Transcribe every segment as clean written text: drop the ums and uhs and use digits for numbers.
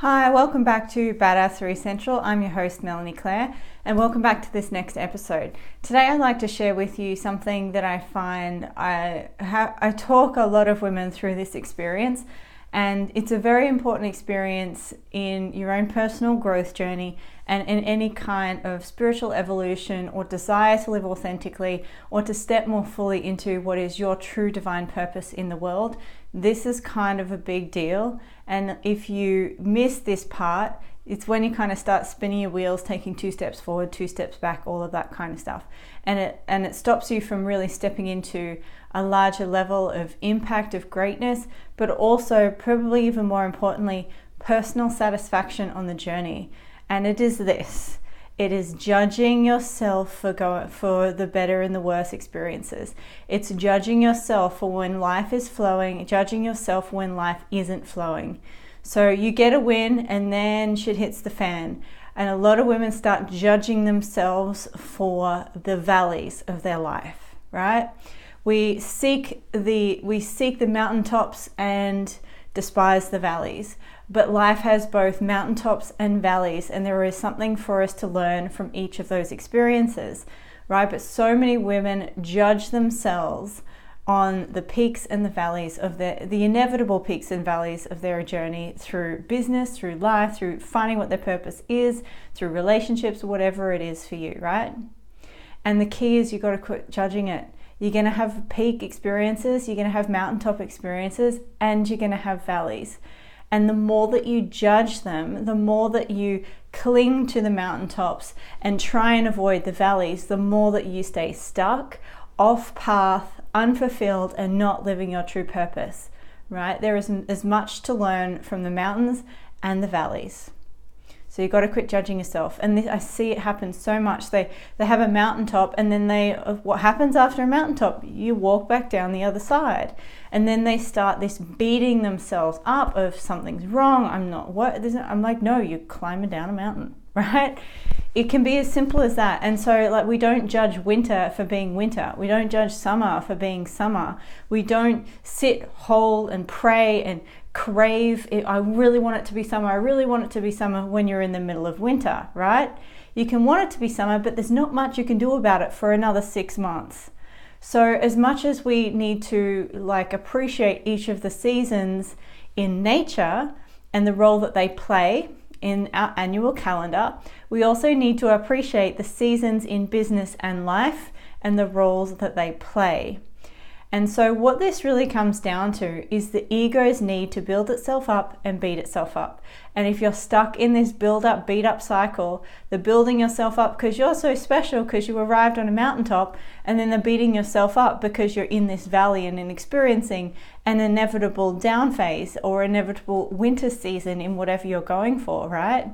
Hi, welcome back to Badassery Central. I'm your host, Melanie Claire, and welcome back to this next episode. Today I'd like to share with you something that I find I talk a lot of women through this experience, and it's a very important experience in your own personal growth journey and in any kind of spiritual evolution or desire to live authentically or to step more fully into what is your true divine purpose in the world. This is kind of a big deal, and if you miss this part, it's when you kind of start spinning your wheels, taking 2 steps forward, 2 steps back, all of that kind of stuff, and it stops you from really stepping into a larger level of impact, of greatness, but also, probably even more importantly, personal satisfaction on the journey. And it is this. It is judging yourself for the better and the worse experiences. It's judging yourself for when life is flowing, judging yourself when life isn't flowing. So you get a win and then shit hits the fan. And a lot of women start judging themselves for the valleys of their life, right? We seek the mountaintops and despise the valleys. But life has both mountaintops and valleys, and there is something for us to learn from each of those experiences, right? But so many women judge themselves on the peaks and the valleys of the inevitable peaks and valleys of their journey through business, through life, through finding what their purpose is, through relationships, whatever it is for you, right? And the key is you've got to quit judging it. You're going to have peak experiences, you're going to have mountaintop experiences, and you're going to have valleys. And the more that you judge them, the more that you cling to the mountaintops and try and avoid the valleys, the more that you stay stuck, off path, unfulfilled, and not living your true purpose, right? There is as much to learn from the mountains and the valleys. So you've got to quit judging yourself. And I see it happen so much. They have a mountaintop, and then what happens after a mountaintop? You walk back down the other side. And then they start this beating themselves up of something's wrong. I'm like, no, you're climbing down a mountain, right? It can be as simple as that. And so we don't judge winter for being winter. We don't judge summer for being summer. We don't sit whole and pray and crave it. I really want it to be summer. I really want it to be summer when you're in the middle of winter, right? You can want it to be summer, but there's not much you can do about it for another 6 months. So as much as we need to appreciate each of the seasons in nature and the role that they play in our annual calendar, we also need to appreciate the seasons in business and life and the roles that they play. And so what this really comes down to is the ego's need to build itself up and beat itself up. And if you're stuck in this build up, beat up cycle, the building yourself up because you're so special because you arrived on a mountaintop, and then the beating yourself up because you're in this valley and experiencing an inevitable down phase or inevitable winter season in whatever you're going for, right?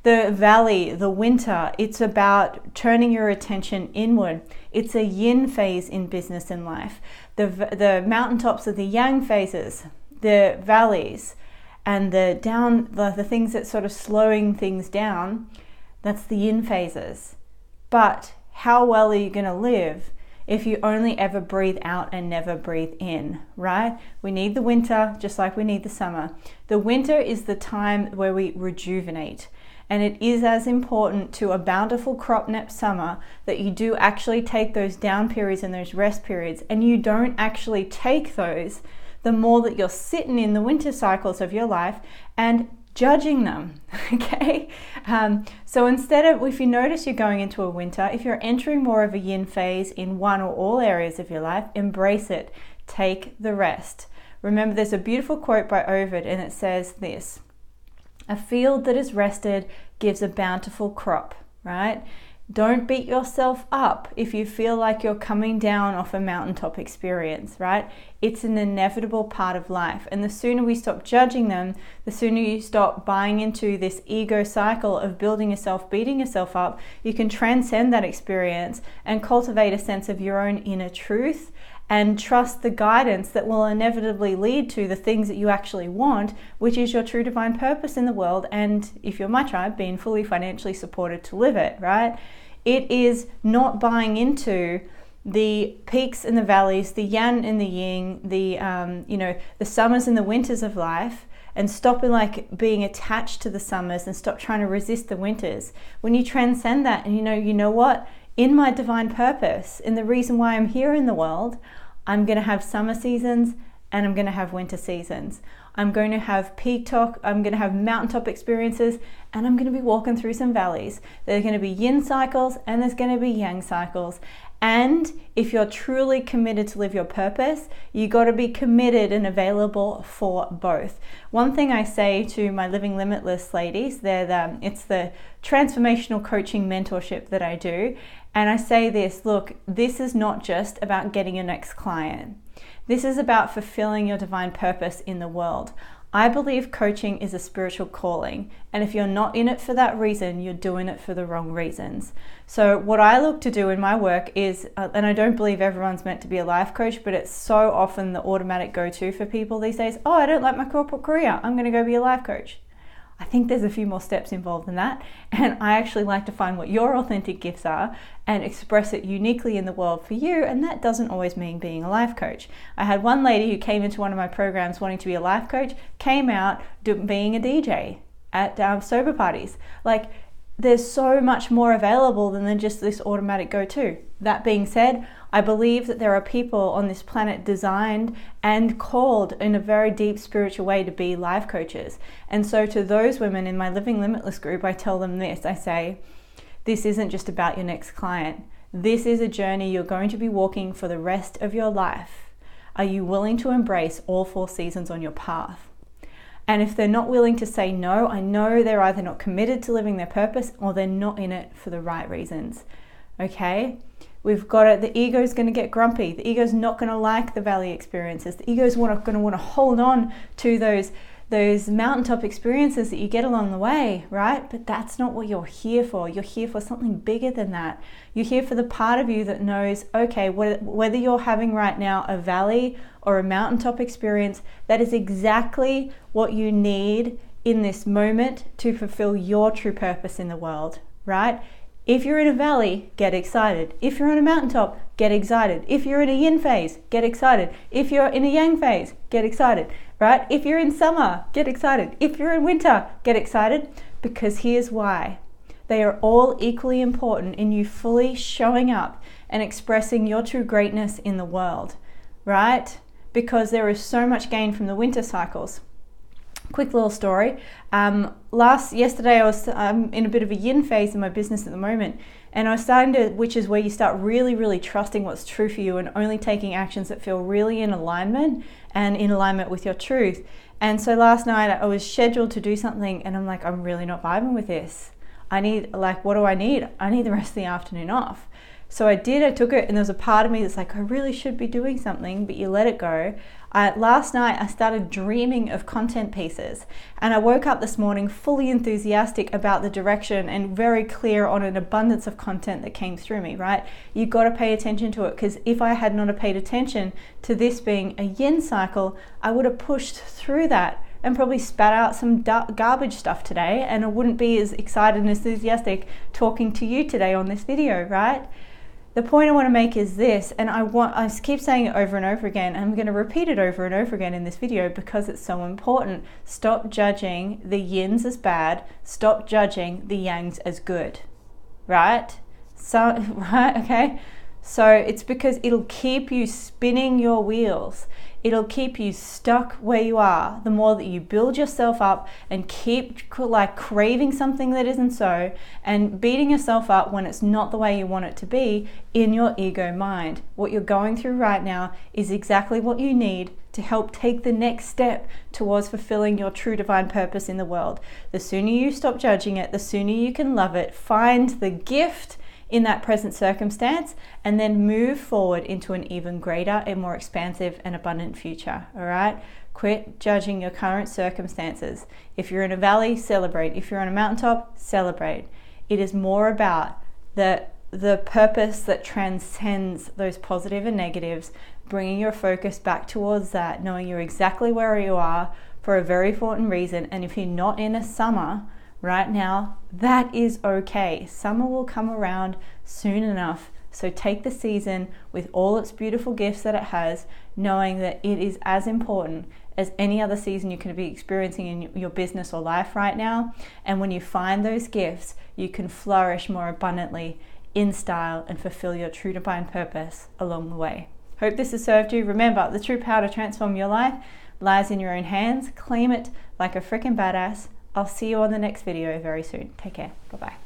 The valley, the winter, it's about turning your attention inward. It's a yin phase in business and life. The mountaintops are the yang phases, the valleys, and the things that sort of slowing things down, that's the yin phases. But how well are you going to live if you only ever breathe out and never breathe in, right? We need the winter just like we need the summer. The winter is the time where we rejuvenate. And it is as important to a bountiful crop next summer that you do actually take those down periods and those rest periods, and you don't actually take those the more that you're sitting in the winter cycles of your life and judging them, okay? So instead of, if you notice you're going into a winter, if you're entering more of a yin phase in one or all areas of your life, embrace it. Take the rest. Remember, there's a beautiful quote by Ovid, and it says this: a field that is rested gives a bountiful crop, right? Don't beat yourself up if you feel like you're coming down off a mountaintop experience, right? It's an inevitable part of life. And the sooner we stop judging them, the sooner you stop buying into this ego cycle of building yourself, beating yourself up, you can transcend that experience and cultivate a sense of your own inner truth and trust the guidance that will inevitably lead to the things that you actually want, which is your true divine purpose in the world. And if you're my tribe, being fully financially supported to live it, right? It is not buying into the peaks and the valleys, the yang and the yin, the summers and the winters of life, and stop like being attached to the summers and stop trying to resist the winters. When you transcend that and you know what? In my divine purpose, in the reason why I'm here in the world, I'm going to have summer seasons and I'm going to have winter seasons. I'm going to have peak talk, I'm going to have mountaintop experiences, and I'm going to be walking through some valleys. There's going to be yin cycles and there's going to be yang cycles. And if you're truly committed to live your purpose, you got to be committed and available for both. One thing I say to my Living Limitless ladies, it's the transformational coaching mentorship that I do. And I say this, look, this is not just about getting your next client. This is about fulfilling your divine purpose in the world. I believe coaching is a spiritual calling, and if you're not in it for that reason, you're doing it for the wrong reasons. So what I look to do in my work is, and I don't believe everyone's meant to be a life coach, but it's so often the automatic go-to for people these days. Oh, I don't like my corporate career, I'm going to go be a life coach. I think there's a few more steps involved in that, and I actually like to find what your authentic gifts are and express it uniquely in the world for you, and that doesn't always mean being a life coach. I had one lady who came into one of my programs wanting to be a life coach, came out being a DJ at sober parties. Like, there's so much more available than just this automatic go-to. That being said, I believe that there are people on this planet designed and called in a very deep spiritual way to be life coaches. And so to those women in my Living Limitless group, I tell them this. I say, this isn't just about your next client. This is a journey you're going to be walking for the rest of your life. Are you willing to embrace all 4 seasons on your path? And if they're not willing to say no, I know they're either not committed to living their purpose or they're not in it for the right reasons. Okay? We've got it. The ego's going to get grumpy. The ego's not going to like the valley experiences. The ego's going to want to hold on to those mountaintop experiences that you get along the way, right? But that's not what you're here for. You're here for something bigger than that. You're here for the part of you that knows, okay, whether you're having right now a valley or a mountaintop experience, that is exactly what you need in this moment to fulfill your true purpose in the world, right? If you're in a valley, get excited. If you're on a mountaintop, get excited. If you're in a yin phase, get excited. If you're in a yang phase, get excited, right? If you're in summer, get excited. If you're in winter, get excited, because here's why. They are all equally important in you fully showing up and expressing your true greatness in the world, right? Because there is so much gain from the winter cycles. Quick little story. Yesterday I was in a bit of a yin phase in my business at the moment, and I was starting to, which is where you start really, really trusting what's true for you and only taking actions that feel really in alignment with your truth. And so last night I was scheduled to do something, and I'm like, I'm really not vibing with this. What do I need? I need the rest of the afternoon off. So I took it, and there was a part of me that's like, I really should be doing something, but you let it go. Last night I started dreaming of content pieces, and I woke up this morning fully enthusiastic about the direction and very clear on an abundance of content that came through me, right? You got to pay attention to it, because if I had not paid attention to this being a yin cycle, I would have pushed through that and probably spat out some garbage stuff today, and I wouldn't be as excited and enthusiastic talking to you today on this video, right? The point I want to make is this, and I keep saying it over and over again, and I'm going to repeat it over and over again in this video because it's so important. Stop judging the yins as bad. Stop judging the yangs as good, right? Okay? So it's because it'll keep you spinning your wheels. It'll keep you stuck where you are. The more that you build yourself up and keep craving something that isn't so, and beating yourself up when it's not the way you want it to be in your ego mind. What you're going through right now is exactly what you need to help take the next step towards fulfilling your true divine purpose in the world. The sooner you stop judging it, the sooner you can love it, find the gift in that present circumstance, and then move forward into an even greater and more expansive and abundant future. All right? Quit judging your current circumstances. If you're in a valley, celebrate. If you're on a mountaintop, celebrate. It is more about the purpose that transcends those positive and negatives, bringing your focus back towards that, knowing you're exactly where you are for a very important reason. And if you're not in a summer right now, that is okay. Summer will come around soon enough. So take the season with all its beautiful gifts that it has, knowing that it is as important as any other season you could be experiencing in your business or life right now. And when you find those gifts, you can flourish more abundantly in style and fulfill your true divine purpose along the way. Hope this has served you. Remember, the true power to transform your life lies in your own hands. Claim it like a freaking badass. I'll see you on the next video very soon. Take care. Bye-bye.